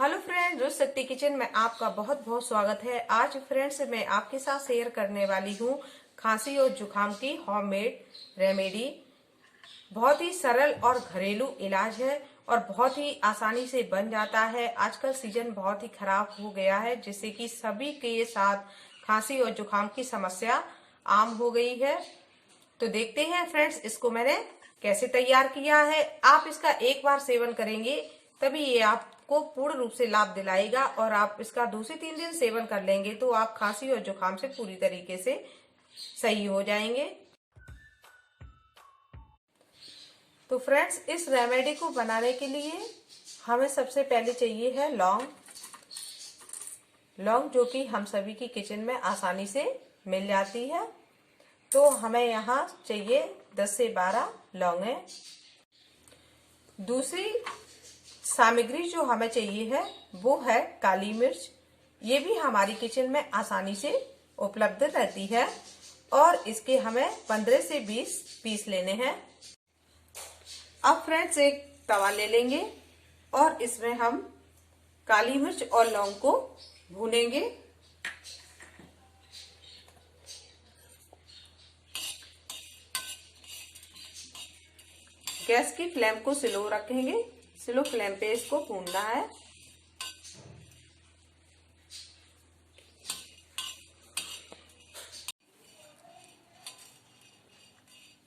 Hello friend, रुच शक्ति kitchen में आपका बहुत बहुत स्वागत है। आज फ्रेंड्स मैं आपके साथ शेयर करने वाली हूँ खांसी और जुकाम की होममेड रेमेडी। बहुत ही सरल और घरेलू इलाज है और बहुत ही आसानी से बन जाता है। आजकल सीजन बहुत ही खराब हो गया है, जिससे कि सभी के साथ खांसी और जुकाम की समस्या आम हो गई है। तो देखते हैं फ्रेंड्स, इसको मैंने कैसे तैयार किया है। आप इसका एक बार सेवन करेंगे तभी ये आपको पूर्ण रूप से लाभ दिलाएगा, और आप इसका 2 से 3 दिन सेवन कर लेंगे तो आप खांसी और जुकाम से पूरी तरीके से सही हो जाएंगे। तो फ्रेंड्स, इस रेमेडी को बनाने के लिए हमें सबसे पहले चाहिए है लौंग, जो कि हम सभी की किचन में आसानी से मिल जाती है। तो हमें यहाँ चाहिए 10 से 12 लौंगे। दूसरी सामग्री जो हमें चाहिए है वो है काली मिर्च। ये भी हमारी किचन में आसानी से उपलब्ध रहती है और इसके हमें 15 से 20 पीस लेने हैं। अब फ्रेंड्स, एक तवा ले लेंगे और इसमें हम काली मिर्च और लौंग को भूनेंगे। गैस की फ्लेम को स्लो रखेंगे, स्लो फ्लेम पे इसको भूनना है।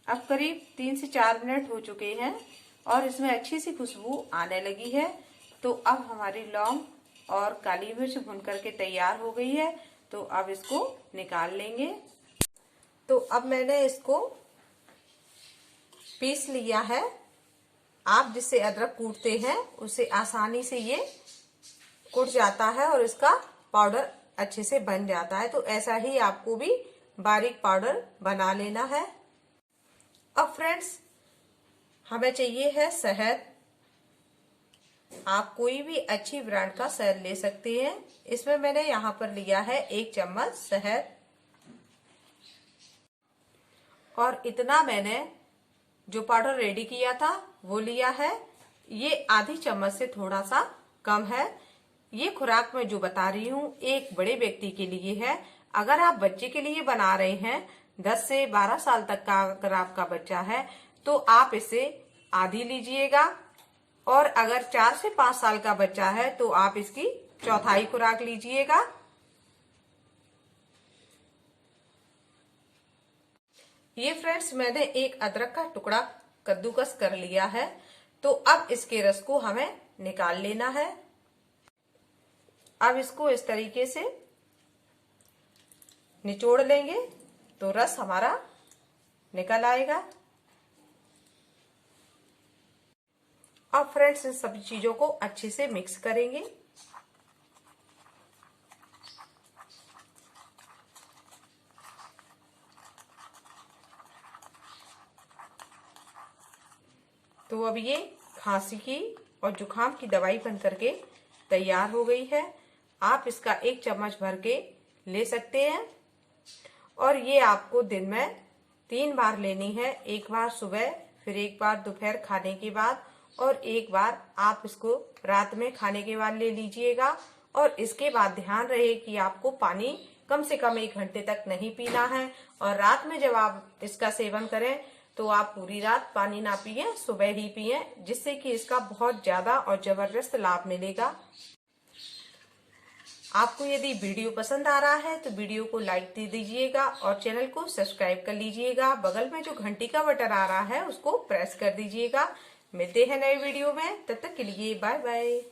अब करीब 3 से 4 मिनट हो चुके हैं और इसमें अच्छी सी खुशबू आने लगी है। तो अब हमारी लौंग और काली मिर्च भून करके तैयार हो गई है। तो अब इसको निकाल लेंगे। तो अब मैंने इसको पीस लिया है। आप जिससे अदरक कूटते हैं उससे आसानी से ये कूट जाता है और इसका पाउडर अच्छे से बन जाता है। तो ऐसा ही आपको भी बारीक पाउडर बना लेना है। अब फ्रेंड्स, हमें चाहिए है शहद। आप कोई भी अच्छी ब्रांड का शहद ले सकते हैं। इसमें मैंने यहाँ पर लिया है 1 चम्मच शहद, और इतना मैंने जो पाउडर रेडी किया था वो लिया है। ये आधी चम्मच से थोड़ा सा कम है। ये खुराक मैं जो बता रही हूँ एक बड़े व्यक्ति के लिए है। अगर आप बच्चे के लिए बना रहे हैं, 10 से 12 साल तक का अगर आपका बच्चा है तो आप इसे आधी लीजिएगा, और अगर 4 से 5 साल का बच्चा है तो आप इसकी चौथाई खुराक लीजिएगा। ये फ्रेंड्स, मैंने एक अदरक का टुकड़ा कद्दूकस कर लिया है। तो अब इसके रस को हमें निकाल लेना है। अब इसको इस तरीके से निचोड़ लेंगे तो रस हमारा निकल आएगा। अब फ्रेंड्स, इन सभी चीजों को अच्छे से मिक्स करेंगे। तो अब ये खांसी की और जुकाम की दवाई बन करके तैयार हो गई है। आप इसका 1 चम्मच भर के ले सकते हैं, और ये आपको दिन में 3 बार लेनी है। एक बार सुबह, फिर एक बार दोपहर खाने के बाद, और एक बार आप इसको रात में खाने के बाद ले लीजिएगा। और इसके बाद ध्यान रहे कि आपको पानी कम से कम 1 घंटे तक नहीं पीना है। और रात में जब आप इसका सेवन करें तो आप पूरी रात पानी ना पिए, सुबह ही पिए, जिससे कि इसका बहुत ज्यादा और जबरदस्त लाभ मिलेगा। आपको यदि वीडियो पसंद आ रहा है तो वीडियो को लाइक दे दीजिएगा और चैनल को सब्सक्राइब कर लीजिएगा। बगल में जो घंटी का बटन आ रहा है उसको प्रेस कर दीजिएगा। मिलते हैं नए वीडियो में, तब तक के लिए बाय बाय।